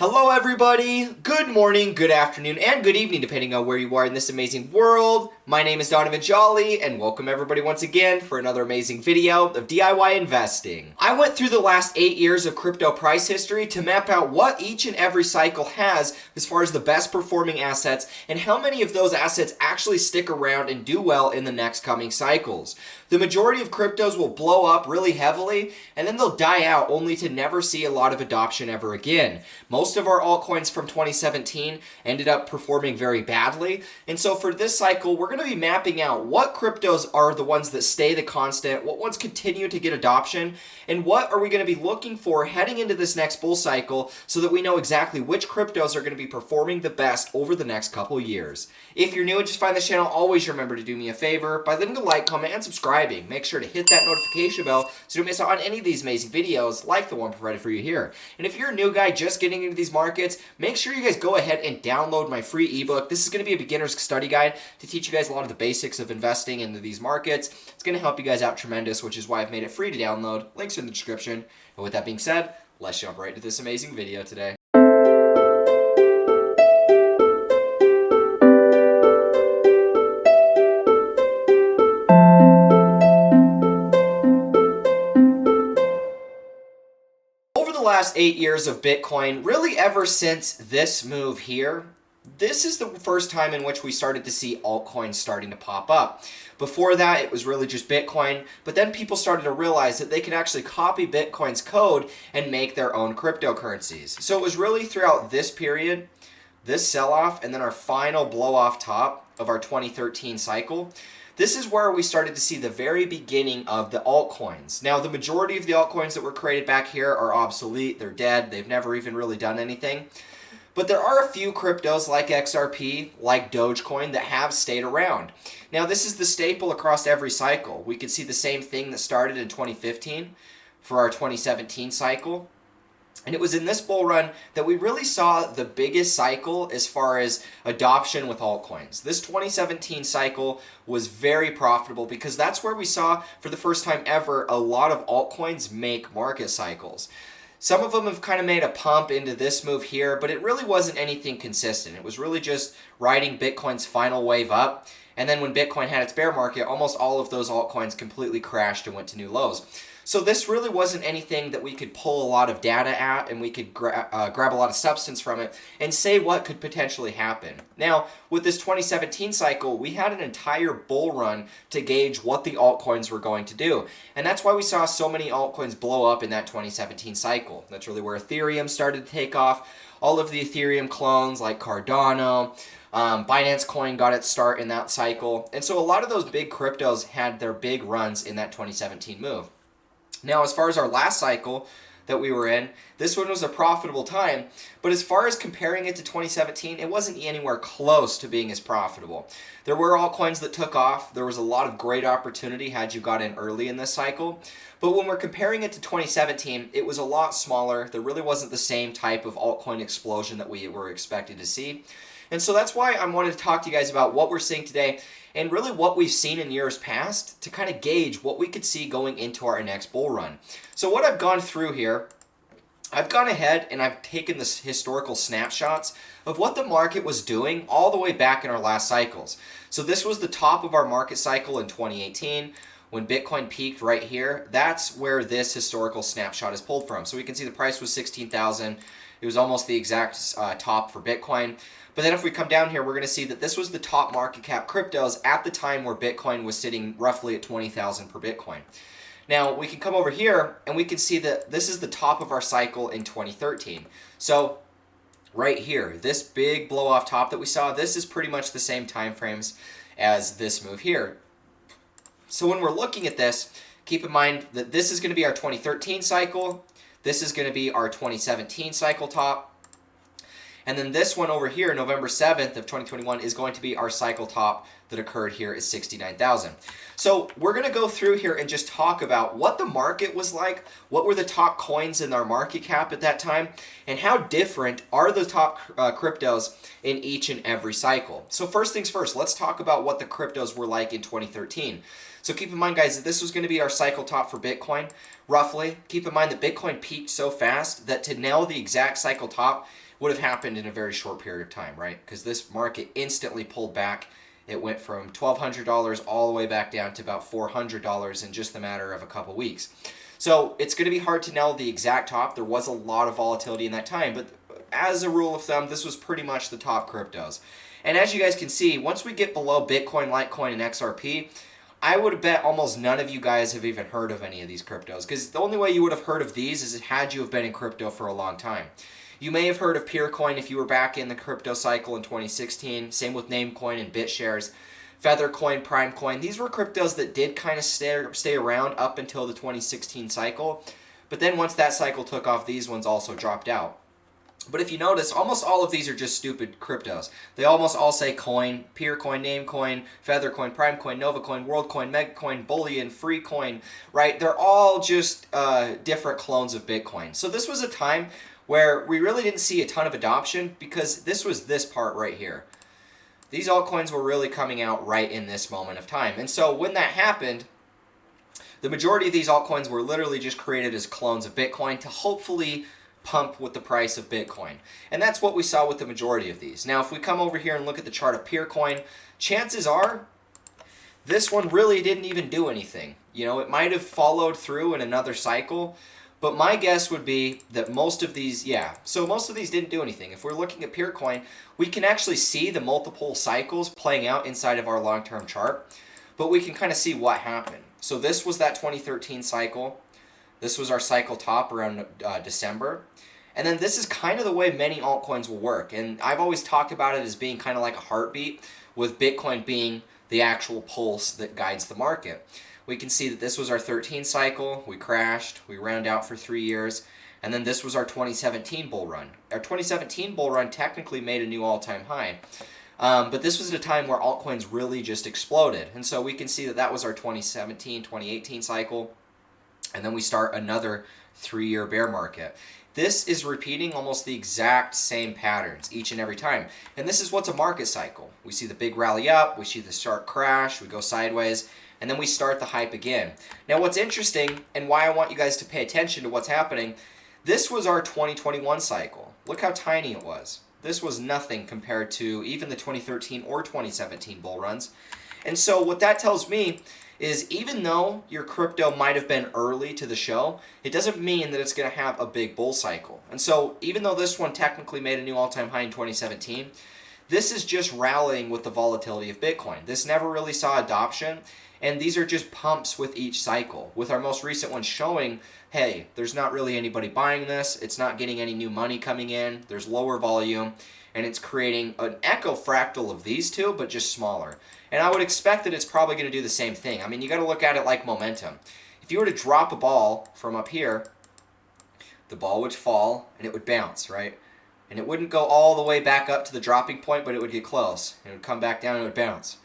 Hello everybody, good morning, good afternoon, and good evening depending on where you are in this amazing world. My name is Donovan Jolly and welcome everybody once again for another amazing video of DIY investing. I went through the last 8 years of crypto price history to map out what each and every cycle has as far as the best performing assets and how many of those assets actually stick around and do well in the next coming cycles. The majority of cryptos will blow up really heavily and then they'll die out only to never see a lot of adoption ever again. Most of our altcoins from 2017 ended up performing very badly, and so for this cycle we're going to be mapping out what cryptos are the ones that stay the constant, what ones continue to get adoption, and what are we going to be looking for heading into this next bull cycle so that we know exactly which cryptos are going to be performing the best over the next couple years. If you're new and just find this channel, always remember to do me a favor by leaving a like, comment, and subscribing. Make sure to hit that notification bell so you don't miss out on any of these amazing videos like the one provided for you here. And if you're a new guy just getting into these markets, make sure you guys go ahead and download my free ebook. This is going to be a beginner's study guide to teach you guys a lot of the basics of investing into these markets. It's going to help you guys out tremendous, which is why I've made it free to download. Links are in the description. And with that being said, let's jump right into this amazing video today. Last 8 years of Bitcoin, really ever since this move here, this is the first time in which we started to see altcoins starting to pop up. Before that, it was really just Bitcoin, but then people started to realize that they could actually copy Bitcoin's code and make their own cryptocurrencies. So it was really throughout this period, this sell-off, and then our final blow-off top of our 2013 cycle. This is where we started to see the very beginning of the altcoins. Now, the majority of the altcoins that were created back here are obsolete, they're dead, they've never even really done anything. But there are a few cryptos like XRP, like Dogecoin, that have stayed around. Now, this is the staple across every cycle. We could see the same thing that started in 2015 for our 2017 cycle. And it was in this bull run that we really saw the biggest cycle as far as adoption with altcoins. This 2017 cycle was very profitable because that's where we saw for the first time ever a lot of altcoins make market cycles. Some of them have kind of made a pump into this move here, but it really wasn't anything consistent. It was really just riding Bitcoin's final wave up. And then when Bitcoin had its bear market, almost all of those altcoins completely crashed and went to new lows. So this really wasn't anything that we could pull a lot of data at and we could grab a lot of substance from it and say what could potentially happen. Now, with this 2017 cycle, we had an entire bull run to gauge what the altcoins were going to do. And that's why we saw so many altcoins blow up in that 2017 cycle. That's really where Ethereum started to take off. All of the Ethereum clones like Cardano, Binance Coin got its start in that cycle. And so a lot of those big cryptos had their big runs in that 2017 move. Now, as far as our last cycle that we were in, this one was a profitable time, but as far as comparing it to 2017, it wasn't anywhere close to being as profitable. There were altcoins that took off. There was a lot of great opportunity had you got in early in this cycle, but when we're comparing it to 2017, it was a lot smaller. There really wasn't the same type of altcoin explosion that we were expected to see. And so that's why I wanted to talk to you guys about what we're seeing today and really what we've seen in years past to kind of gauge what we could see going into our next bull run. So what I've gone through here, I've gone ahead and I've taken this historical snapshots of what the market was doing all the way back in our last cycles. So this was the top of our market cycle in 2018. When Bitcoin peaked right here, that's where this historical snapshot is pulled from. So we can see the price was 16,000. It was almost the exact top for Bitcoin. But then if we come down here, we're going to see that this was the top market cap cryptos at the time where Bitcoin was sitting roughly at 20,000 per Bitcoin. Now, we can come over here and we can see that this is the top of our cycle in 2013. So right here, this big blow off top that we saw, this is pretty much the same time frames as this move here. So when we're looking at this, keep in mind that this is going to be our 2013 cycle. This is going to be our 2017 cycle top. And then this one over here, November 7th of 2021, is going to be our cycle top that occurred here is 69,000. So we're going to go through here and just talk about what the market was like, what were the top coins in our market cap at that time, and how different are the top cryptos in each and every cycle. So first things first, let's talk about what the cryptos were like in 2013. So keep in mind, guys, that this was going to be our cycle top for Bitcoin, roughly. Keep in mind that Bitcoin peaked so fast that to nail the exact cycle top, would have happened in a very short period of time, right? Because this market instantly pulled back. It went from $1,200 all the way back down to about $400 in just a matter of a couple weeks. So it's going to be hard to know the exact top. There was a lot of volatility in that time, but as a rule of thumb, this was pretty much the top cryptos. And as you guys can see, once we get below Bitcoin, Litecoin, and XRP, I would bet almost none of you guys have even heard of any of these cryptos, because the only way you would have heard of these is had you have been in crypto for a long time. You may have heard of Peercoin if you were back in the crypto cycle in 2016. Same with Namecoin and BitShares. Feathercoin, Primecoin. These were cryptos that did kind of stay around up until the 2016 cycle. But then once that cycle took off, these ones also dropped out. But if you notice, almost all of these are just stupid cryptos. They almost all say coin, Peercoin, Namecoin, Feathercoin, Primecoin, Novacoin, WorldCoin, Megacoin, Bullion, Freecoin, right? They're all just different clones of Bitcoin. So this was a time where we really didn't see a ton of adoption because this was this part right here. These altcoins were really coming out right in this moment of time. And so when that happened, the majority of these altcoins were literally just created as clones of Bitcoin to hopefully pump with the price of Bitcoin. And that's what we saw with the majority of these. Now, if we come over here and look at the chart of Peercoin, chances are this one really didn't even do anything. You know, it might have followed through in another cycle, but my guess would be that most of these, so most of these didn't do anything. If we're looking at Peercoin, we can actually see the multiple cycles playing out inside of our long-term chart, but we can kind of see what happened. So this was that 2013 cycle. This was our cycle top around December. And then this is kind of the way many altcoins will work. And I've always talked about it as being kind of like a heartbeat, with Bitcoin being the actual pulse that guides the market. We can see that this was our 13 cycle. We crashed. We round out for 3 years. And then this was our 2017 bull run. Our 2017 bull run technically made a new all-time high. But this was at a time where altcoins really just exploded. And so we can see that that was our 2017, 2018 cycle. And then we start another 3-year bear market. This is repeating almost the exact same patterns each and every time. And this is what's a market cycle. We see the big rally up, we see the sharp crash, we go sideways, and then we start the hype again. Now what's interesting, and why I want you guys to pay attention to what's happening, this was our 2021 cycle. Look how tiny it was. This was nothing compared to even the 2013 or 2017 bull runs. And so what that tells me is even though your crypto might have been early to the show, it doesn't mean that it's going to have a big bull cycle. And so even though this one technically made a new all-time high in 2017, this is just rallying with the volatility of Bitcoin. This never really saw adoption, and these are just pumps with each cycle. With our most recent one showing, hey, there's not really anybody buying this, it's not getting any new money coming in, there's lower volume, and it's creating an echo fractal of these two, but just smaller. And I would expect that it's probably going to do the same thing. I mean, you got to look at it like momentum. If you were to drop a ball from up here, the ball would fall and it would bounce, right? And it wouldn't go all the way back up to the dropping point, but it would get close. And it would come back down and it would bounce.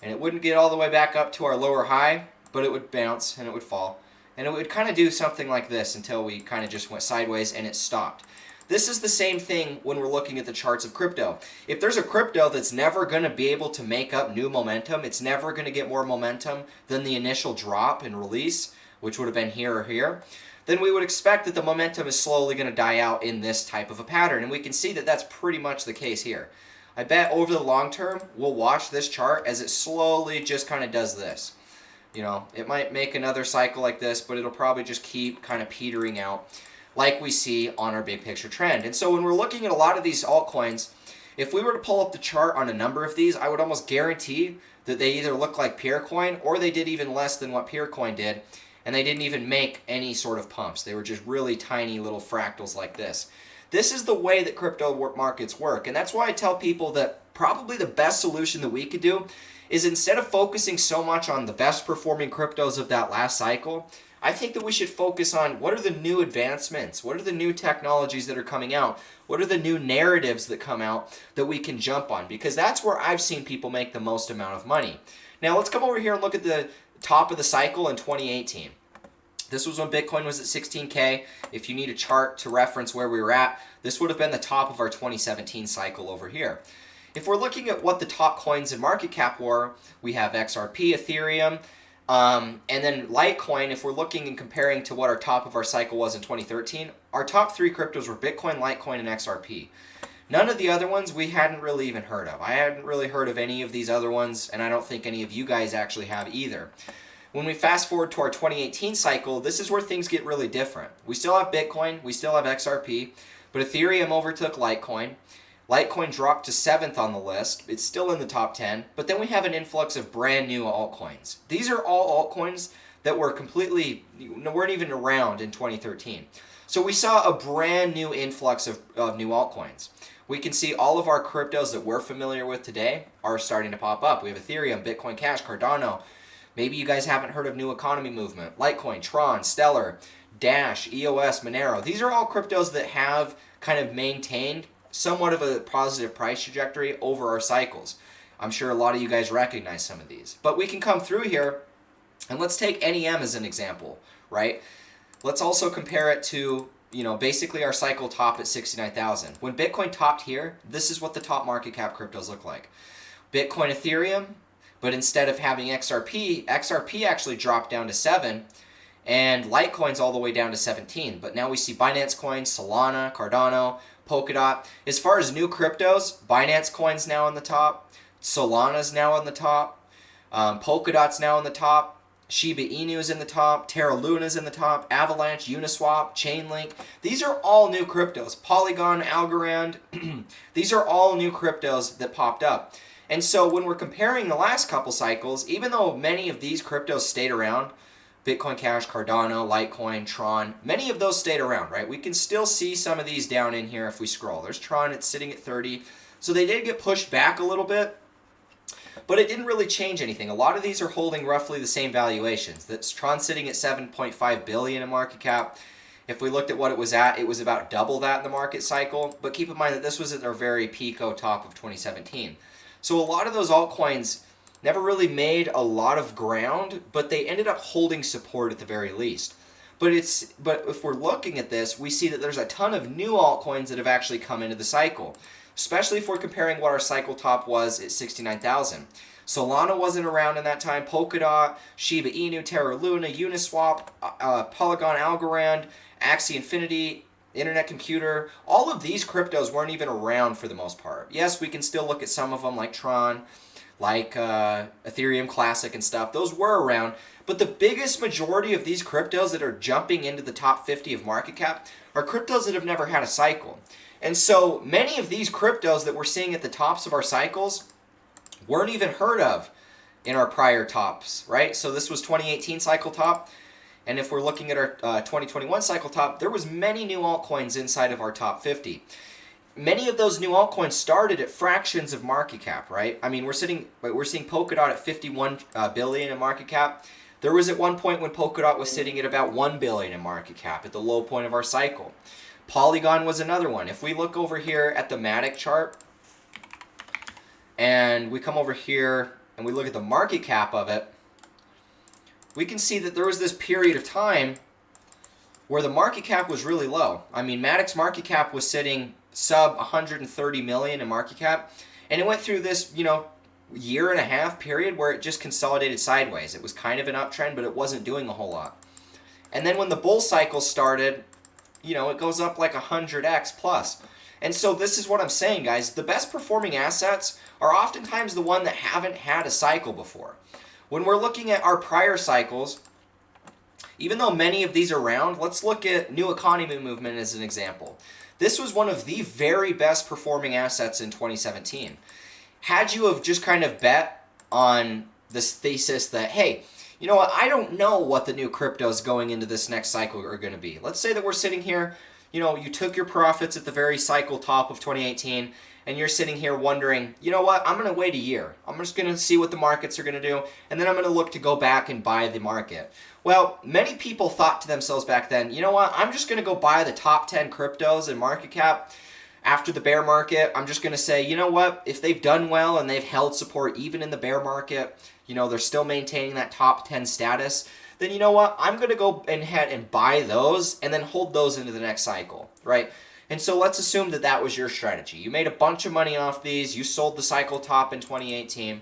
And it wouldn't get all the way back up to our lower high, but it would bounce and it would fall. And it would kind of do something like this until we kind of just went sideways and it stopped. This is the same thing when we're looking at the charts of crypto. If there's a crypto that's never going to be able to make up new momentum, it's never going to get more momentum than the initial drop and release, which would have been here or here, then we would expect that the momentum is slowly going to die out in this type of a pattern. And we can see that that's pretty much the case here. I bet over the long term, we'll watch this chart as it slowly just kind of does this. You know, it might make another cycle like this, but it'll probably just keep kind of petering out, like we see on our big picture trend. And so when we're looking at a lot of these altcoins, if we were to pull up the chart on a number of these, I would almost guarantee that they either look like Peercoin or they did even less than what Peercoin did, and they didn't even make any sort of pumps. They were just really tiny little fractals like this. This is the way that crypto markets work, and that's why I tell people that probably the best solution that we could do is instead of focusing so much on the best performing cryptos of that last cycle, I think that we should focus on what are the new advancements, what are the new technologies that are coming out, what are the new narratives that come out that we can jump on, because that's where I've seen people make the most amount of money. Now let's come over here and look at the top of the cycle in 2018. This was when Bitcoin was at 16K. If you need a chart to reference where we were at, this would have been the top of our 2017 cycle over here. If we're looking at what the top coins in market cap were, we have XRP, Ethereum, And then Litecoin, if we're looking and comparing to what our top of our cycle was in 2013, our top 3 cryptos were Bitcoin, Litecoin, and XRP. None of the other ones we hadn't really even heard of. I hadn't really heard of any of these other ones, and I don't think any of you guys actually have either. When we fast forward to our 2018 cycle, this is where things get really different. We still have Bitcoin, we still have XRP, but Ethereum overtook Litecoin. Litecoin dropped to 7th on the list. It's still in the top 10, but then we have an influx of brand new altcoins. These are all altcoins that were weren't even around in 2013. So we saw a brand new influx of new altcoins. We can see all of our cryptos that we're familiar with today are starting to pop up. We have Ethereum, Bitcoin Cash, Cardano. Maybe you guys haven't heard of New Economy Movement, Litecoin, Tron, Stellar, Dash, EOS, Monero. These are all cryptos that have kind of maintained somewhat of a positive price trajectory over our cycles. I'm sure a lot of you guys recognize some of these. But we can come through here, and let's take NEM as an example, right? Let's also compare it to, basically our cycle top at 69,000. When Bitcoin topped here, this is what the top market cap cryptos look like. Bitcoin, Ethereum, but instead of having XRP actually dropped down to 7, and Litecoin's all the way down to 17. But now we see Binance Coin, Solana, Cardano, Polkadot. As far as new cryptos, Binance Coin's now on the top, Solana's now on the top, Polkadot's now on the top, Shiba Inu's in the top, Terra Luna's in the top, Avalanche, Uniswap, Chainlink. These are all new cryptos. Polygon, Algorand, these are all new cryptos that popped up. And so when we're comparing the last couple cycles, even though many of these cryptos stayed around, Bitcoin Cash, Cardano, Litecoin, Tron, many of those stayed around, right? We can still see some of these down in here if we scroll. There's Tron, it's sitting at 30. So they did get pushed back a little bit, but it didn't really change anything. A lot of these are holding roughly the same valuations. That's Tron sitting at 7.5 billion in market cap. If we looked at what it was about double that in the market cycle. But keep in mind that this was at their very peak top of 2017. So a lot of those altcoins never really made a lot of ground, but they ended up holding support at the very least. But if we're looking at this, we see that there's a ton of new altcoins that have actually come into the cycle, especially if we're comparing what our cycle top was at 69,000. Solana wasn't around in that time. Polkadot, Shiba Inu, Terra Luna, Uniswap, Polygon, Algorand, Axie Infinity, Internet Computer, all of these cryptos weren't even around for the most part. Yes, we can still look at some of them like Tron, like Ethereum Classic and stuff. Those were around, but the biggest majority of these cryptos that are jumping into the top 50 of market cap are cryptos that have never had a cycle. And so many of these cryptos that we're seeing at the tops of our cycles weren't even heard of in our prior tops, right? So this was 2018 cycle top, and if we're looking at our 2021 cycle top, there was many new altcoins inside of our top 50. Many of those new altcoins started at fractions of market cap, right? I mean, we're seeing Polkadot at 51 billion in market cap. There was at one point when Polkadot was sitting at about 1 billion in market cap at the low point of our cycle. Polygon was another one. If we look over here at the Matic chart, and we come over here and we look at the market cap of it, we can see that there was this period of time where the market cap was really low. I mean, Matic's market cap was sitting sub 130 million in market cap, and it went through this, year and a half period where it just consolidated sideways. It was kind of an uptrend, but it wasn't doing a whole lot. And then when the bull cycle started, it goes up like 100x plus. And so this is what I'm saying, guys. The best performing assets are oftentimes the one that haven't had a cycle before. When we're looking at our prior cycles, even though many of these are round, let's look at New Economy Movement as an example. This was one of the very best performing assets in 2017. Had you have just kind of bet on this thesis that, hey, you know what, I don't know what the new cryptos going into this next cycle are going to be. Let's say that we're sitting here, you took your profits at the very cycle top of 2018, and you're sitting here wondering, you know what, I'm going to wait a year. I'm just going to see what the markets are going to do, and then I'm going to look to go back and buy the market. Well, many people thought to themselves back then, you know what, I'm just going to go buy the top 10 cryptos in market cap. After the bear market, I'm just going to say, you know what, if they've done well and they've held support even in the bear market, they're still maintaining that top 10 status, then you know what, I'm going to go ahead and buy those and then hold those into the next cycle, right? And so let's assume that that was your strategy. You made a bunch of money off these, you sold the cycle top in 2018,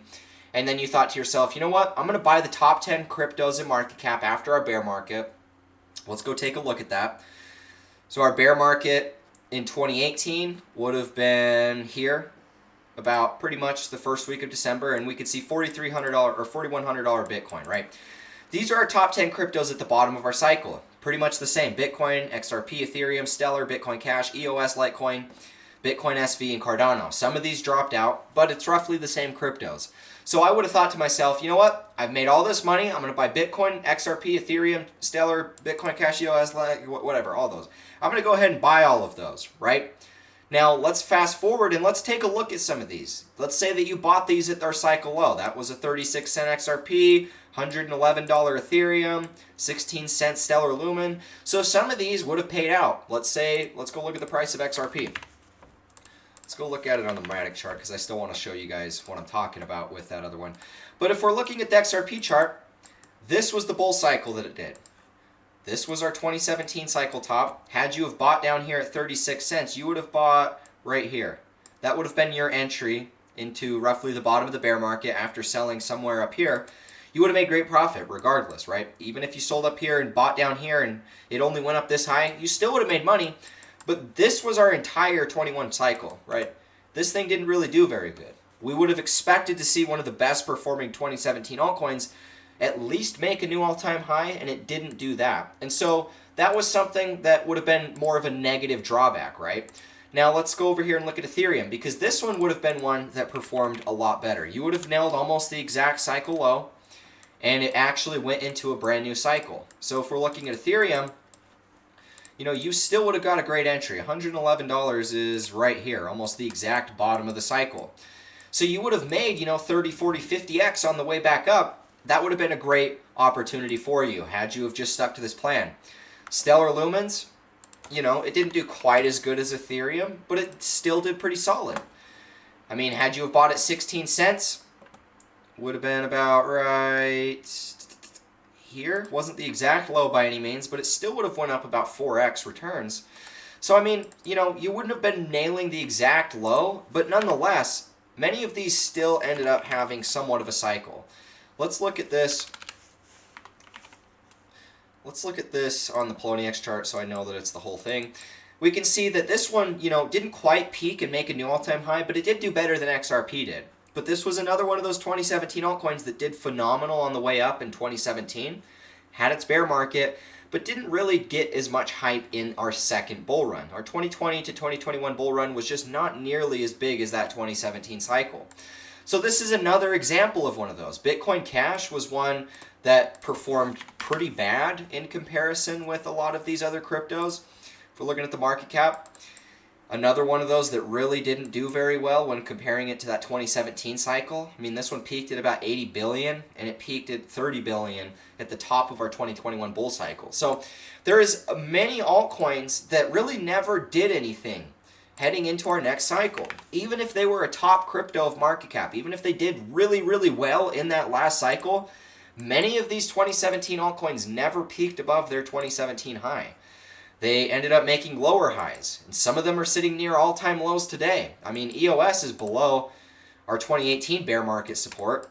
and then you thought to yourself, you know what, I'm going to buy the top 10 cryptos in market cap after our bear market. Let's go take a look at that. So our bear market in 2018 would have been here about pretty much the first week of December, and we could see $4,300 or $4,100 Bitcoin, right? These are our top 10 cryptos at the bottom of our cycle. Pretty much the same. Bitcoin, XRP, Ethereum, Stellar, Bitcoin Cash, EOS, Litecoin, Bitcoin SV, and Cardano. Some of these dropped out, but it's roughly the same cryptos. So I would have thought to myself, you know what? I've made all this money. I'm going to buy Bitcoin, XRP, Ethereum, Stellar, Bitcoin Cash, EOS, whatever, all those. I'm going to go ahead and buy all of those, right? Now, let's fast forward and let's take a look at some of these. Let's say that you bought these at their cycle low. That was a 36-cent XRP, $111 Ethereum, 16-cent Stellar Lumen. So some of these would have paid out. Let's go look at the price of XRP. Let's go look at it on the Matic chart because I still want to show you guys what I'm talking about with that other one. But if we're looking at the XRP chart, this was the bull cycle that it did. This was our 2017 cycle top. Had you have bought down here at 36 cents, you would have bought right here. That would have been your entry into roughly the bottom of the bear market after selling somewhere up here. You would have made great profit regardless, right? Even if you sold up here and bought down here and it only went up this high, you still would have made money. But this was our entire 21 cycle, right? This thing didn't really do very good. We would have expected to see one of the best performing 2017 altcoins at least make a new all-time high, and it didn't do that. And so that was something that would have been more of a negative drawback, right? Now let's go over here and look at Ethereum, because this one would have been one that performed a lot better. You would have nailed almost the exact cycle low, and it actually went into a brand new cycle. So if we're looking at Ethereum, you know, you still would have got a great entry. $111 is right here, almost the exact bottom of the cycle. So you would have made, you know, 30, 40, 50x on the way back up. That would have been a great opportunity for you had you have just stuck to this plan. Stellar Lumens, you know, it didn't do quite as good as Ethereum, but it still did pretty solid. I mean, had you have bought at 16 cents, would have been about right here. Wasn't the exact low by any means, but it still would have went up about 4x returns. So, I mean, you know, you wouldn't have been nailing the exact low, but nonetheless, many of these still ended up having somewhat of a cycle. Let's look at this. Let's look at this on the Poloniex chart so I know that it's the whole thing. We can see that this one, you know, didn't quite peak and make a new all-time high, but it did do better than XRP did. But this was another one of those 2017 altcoins that did phenomenal on the way up in 2017, had its bear market, but didn't really get as much hype in our second bull run. Our 2020 to 2021 bull run was just not nearly as big as that 2017 cycle. So this is another example of one of those. Bitcoin Cash was one that performed pretty bad in comparison with a lot of these other cryptos. If we're looking at the market cap, another one of those that really didn't do very well when comparing it to that 2017 cycle. I mean, this one peaked at about 80 billion and it peaked at 30 billion at the top of our 2021 bull cycle. So there is many altcoins that really never did anything heading into our next cycle. Even if they were a top crypto of market cap, even if they did really, really well in that last cycle, many of these 2017 altcoins never peaked above their 2017 high. They ended up making lower highs, and some of them are sitting near all-time lows today. I mean, EOS is below our 2018 bear market support.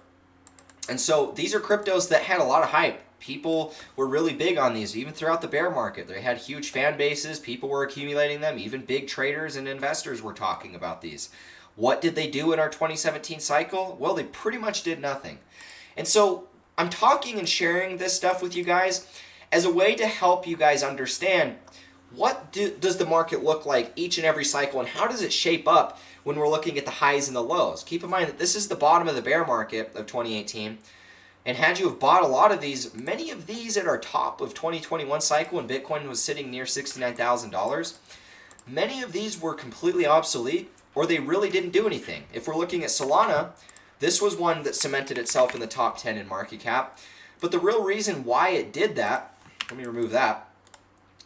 And so these are cryptos that had a lot of hype. People were really big on these, even throughout the bear market. They had huge fan bases. People were accumulating them. Even big traders and investors were talking about these. What did they do in our 2017 cycle? Well, they pretty much did nothing. And so I'm talking and sharing this stuff with you guys as a way to help you guys understand what does the market look like each and every cycle, and how does it shape up when we're looking at the highs and the lows. Keep in mind that this is the bottom of the bear market of 2018. And had you have bought a lot of these, many of these at our top of 2021 cycle when Bitcoin was sitting near $69,000, many of these were completely obsolete or they really didn't do anything. If we're looking at Solana, this was one that cemented itself in the top 10 in market cap. But the real reason why it did that, let me remove that.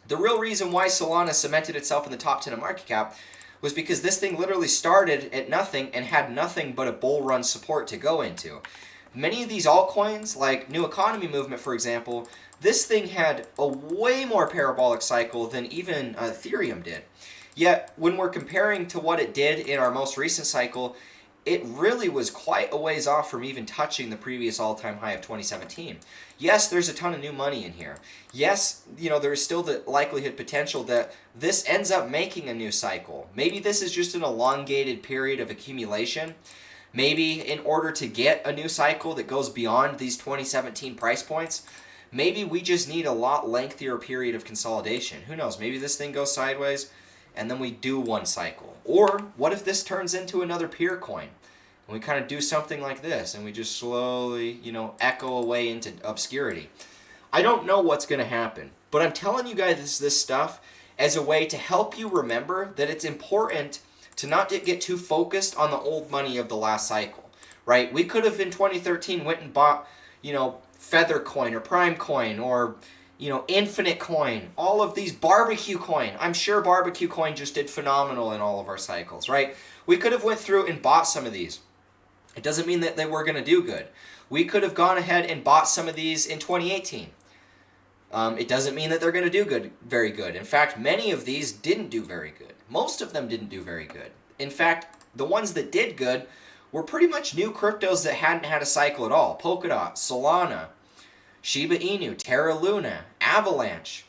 The real reason why Solana cemented itself in the top 10 in market cap was because this thing literally started at nothing and had nothing but a bull run support to go into. Many of these altcoins, like New Economy Movement, for example, this thing had a way more parabolic cycle than even Ethereum did. Yet, when we're comparing to what it did in our most recent cycle, it really was quite a ways off from even touching the previous all-time high of 2017. Yes, there's a ton of new money in here. Yes, there is still the likelihood potential that this ends up making a new cycle. Maybe this is just an elongated period of accumulation. Maybe in order to get a new cycle that goes beyond these 2017 price points, maybe we just need a lot lengthier period of consolidation. Who knows? Maybe this thing goes sideways and then we do one cycle. Or what if this turns into another peer coin? And we kind of do something like this and we just slowly, echo away into obscurity. I don't know what's going to happen, but I'm telling you guys this stuff as a way to help you remember that it's important to not get too focused on the old money of the last cycle, right? We could have in 2013 went and bought, Feather Coin or Prime Coin or, Infinite Coin, all of these Barbecue Coin. I'm sure Barbecue Coin just did phenomenal in all of our cycles, right? We could have went through and bought some of these. It doesn't mean that they were going to do good. We could have gone ahead and bought some of these in 2018. It doesn't mean that they're going to do very good. In fact, many of these didn't do very good. Most of them didn't do very good. In fact, the ones that did good were pretty much new cryptos that hadn't had a cycle at all. Polkadot, Solana, Shiba Inu, Terra Luna, Avalanche,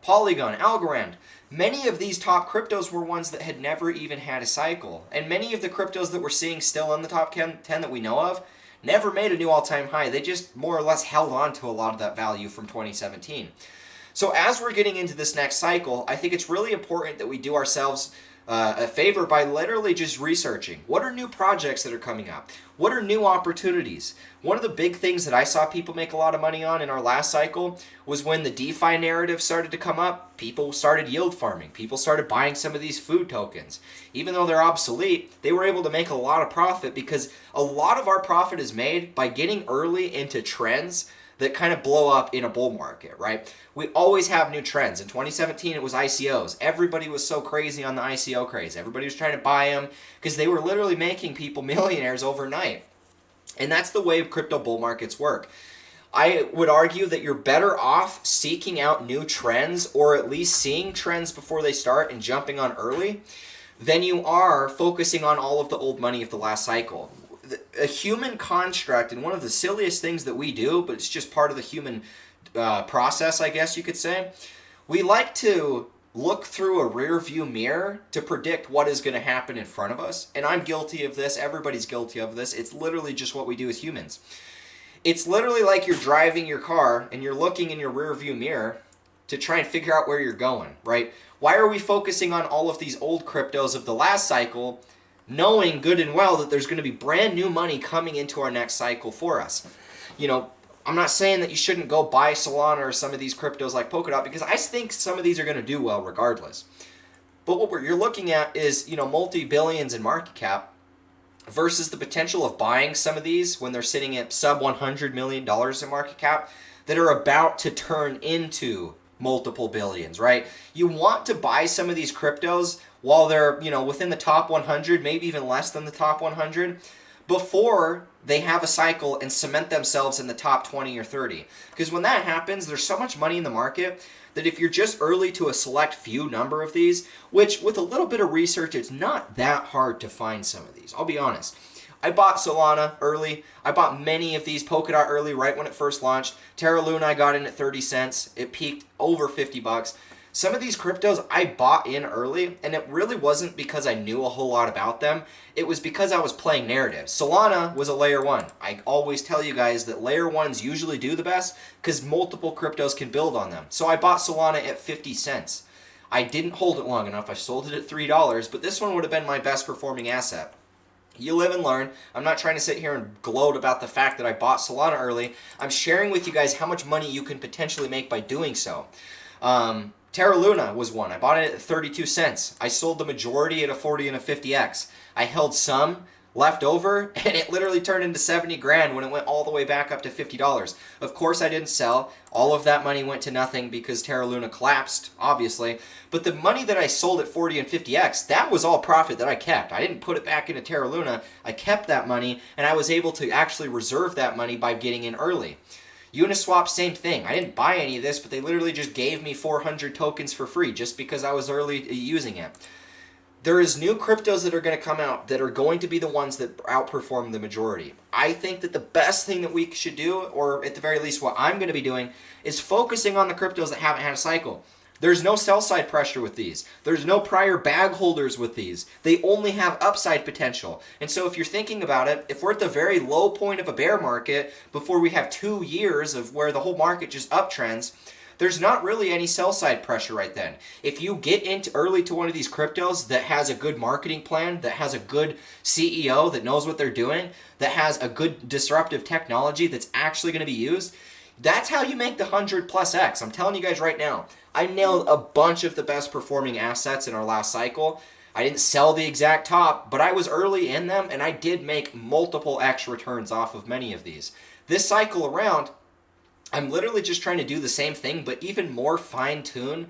Polygon, Algorand. Many of these top cryptos were ones that had never even had a cycle. And many of the cryptos that we're seeing still in the top 10 that we know of never made a new all-time high. They just more or less held on to a lot of that value from 2017. So as we're getting into this next cycle, I think it's really important that we do ourselves a favor by literally just researching. What are new projects that are coming up? What are new opportunities? One of the big things that I saw people make a lot of money on in our last cycle was when the DeFi narrative started to come up, people started yield farming. People started buying some of these food tokens. Even though they're obsolete, they were able to make a lot of profit because a lot of our profit is made by getting early into trends that kind of blow up in a bull market, right? We always have new trends. In 2017, it was ICOs. Everybody was so crazy on the ICO craze. Everybody was trying to buy them because they were literally making people millionaires overnight. And that's the way crypto bull markets work. I would argue that you're better off seeking out new trends or at least seeing trends before they start and jumping on early than you are focusing on all of the old money of the last cycle. A human construct, and one of the silliest things that we do, but it's just part of the human process, I guess you could say, we like to look through a rear view mirror to predict what is going to happen in front of us. And I'm guilty of this. Everybody's guilty of this. It's literally just what we do as humans. It's literally like you're driving your car and you're looking in your rear view mirror to try and figure out where you're going, right? Why are we focusing on all of these old cryptos of the last cycle, knowing good and well that there's going to be brand new money coming into our next cycle for us? I'm not saying that you shouldn't go buy Solana or some of these cryptos like Polkadot because I think some of these are going to do well regardless. But what you're looking at is, multi-billions in market cap versus the potential of buying some of these when they're sitting at sub $100 million in market cap that are about to turn into multiple billions, right? You want to buy some of these cryptos while they're, within the top 100, maybe even less than the top 100, before they have a cycle and cement themselves in the top 20 or 30. Because when that happens, there's so much money in the market that if you're just early to a select few number of these, which with a little bit of research, it's not that hard to find some of these. I'll be honest. I bought Solana early. I bought many of these. Polkadot early, right when it first launched. Terra Luna I got in at 30 cents. It peaked over 50 bucks. Some of these cryptos I bought in early, and it really wasn't because I knew a whole lot about them. It was because I was playing narrative. Solana was a layer 1. I always tell you guys that layer 1s usually do the best because multiple cryptos can build on them. So I bought Solana at 50 cents. I didn't hold it long enough. I sold it at $3, but this one would have been my best performing asset. You live and learn. I'm not trying to sit here and gloat about the fact that I bought Solana early. I'm sharing with you guys how much money you can potentially make by doing so. Terra Luna was one. I bought it at 32 cents. I sold the majority at a 40 and a 50x. I held some left over, and it literally turned into 70 grand when it went all the way back up to $50. Of course, I didn't sell. All of that money went to nothing because Terra Luna collapsed, obviously. But the money that I sold at 40 and 50x, that was all profit that I kept. I didn't put it back into Terra Luna. I kept that money, and I was able to actually reserve that money by getting in early. Uniswap, same thing. I didn't buy any of this, but they literally just gave me 400 tokens for free just because I was early using it. there is new cryptos that are going to come out that are going to be the ones that outperform the majority. I think that the best thing that we should do, or at the very least what I'm going to be doing, is focusing on the cryptos that haven't had a cycle. There's no sell side pressure with these. There's no prior bag holders with these. They only have upside potential. And so if you're thinking about it, if we're at the very low point of a bear market before we have 2 years of where the whole market just uptrends, there's not really any sell side pressure right then. If you get into early to one of these cryptos that has a good marketing plan, that has a good CEO that knows what they're doing, that has a good disruptive technology that's actually going to be used, that's how you make the 100+X. I'm telling you guys right now. I nailed a bunch of the best performing assets in our last cycle. I didn't sell the exact top, but I was early in them, and I did make multiple X returns off of many of these. This cycle around, I'm literally just trying to do the same thing, but even more fine-tune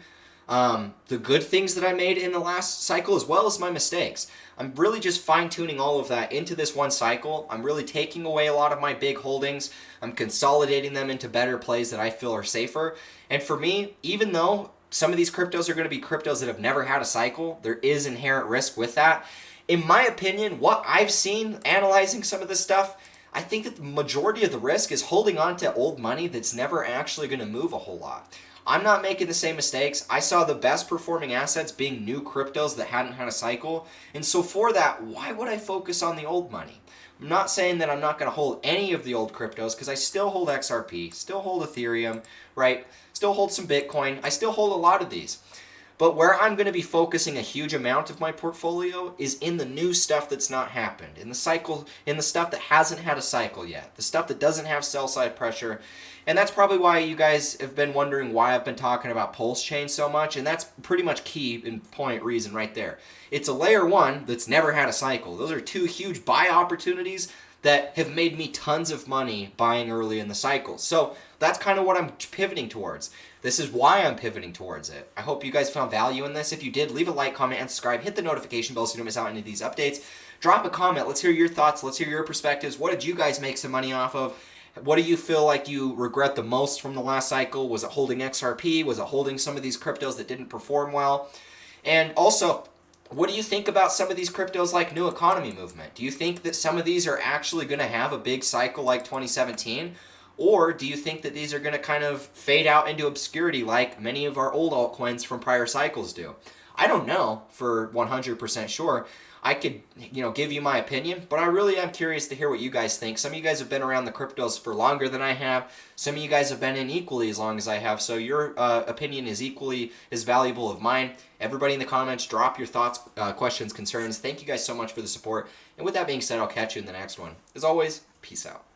the good things that I made in the last cycle as well as my mistakes. I'm really just fine-tuning all of that into this one cycle. I'm really taking away a lot of my big holdings. I'm consolidating them into better plays that I feel are safer. And for me, even though some of these cryptos are going to be cryptos that have never had a cycle, there is inherent risk with that. In my opinion, what I've seen analyzing some of this stuff, I think that the majority of the risk is holding on to old money that's never actually going to move a whole lot. I'm not making the same mistakes. I saw the best performing assets being new cryptos that hadn't had a cycle. And so for that, why would I focus on the old money? I'm not saying that I'm not going to hold any of the old cryptos because I still hold XRP, still hold Ethereum, right? Still hold some Bitcoin. I still hold a lot of these. But where I'm going to be focusing a huge amount of my portfolio is in the new stuff that's not happened, in the cycle, in the stuff that hasn't had a cycle yet, the stuff that doesn't have sell side pressure. And that's probably why you guys have been wondering why I've been talking about Pulse Chain so much, and that's pretty much key and point reason right there. It's a layer one that's never had a cycle. Those are two huge buy opportunities that have made me tons of money buying early in the cycle. So that's kind of what I'm pivoting towards. This is why I'm pivoting towards it. I hope you guys found value in this. If you did, leave a like, comment, and subscribe. Hit the notification bell so you don't miss out on any of these updates. Drop a comment. Let's hear your thoughts. Let's hear your perspectives. What did you guys make some money off of? What do you feel like you regret the most from the last cycle? Was it holding XRP? Was it holding some of these cryptos that didn't perform well? And also, what do you think about some of these cryptos like New Economy Movement? Do you think that some of these are actually going to have a big cycle like 2017? Or do you think that these are going to kind of fade out into obscurity like many of our old altcoins from prior cycles do? I don't know for 100% sure. I could, give you my opinion, but I really am curious to hear what you guys think. Some of you guys have been around the cryptos for longer than I have. Some of you guys have been in equally as long as I have, so your opinion is equally as valuable as mine. Everybody in the comments, drop your thoughts, questions, concerns. Thank you guys so much for the support. And with that being said, I'll catch you in the next one. As always, peace out.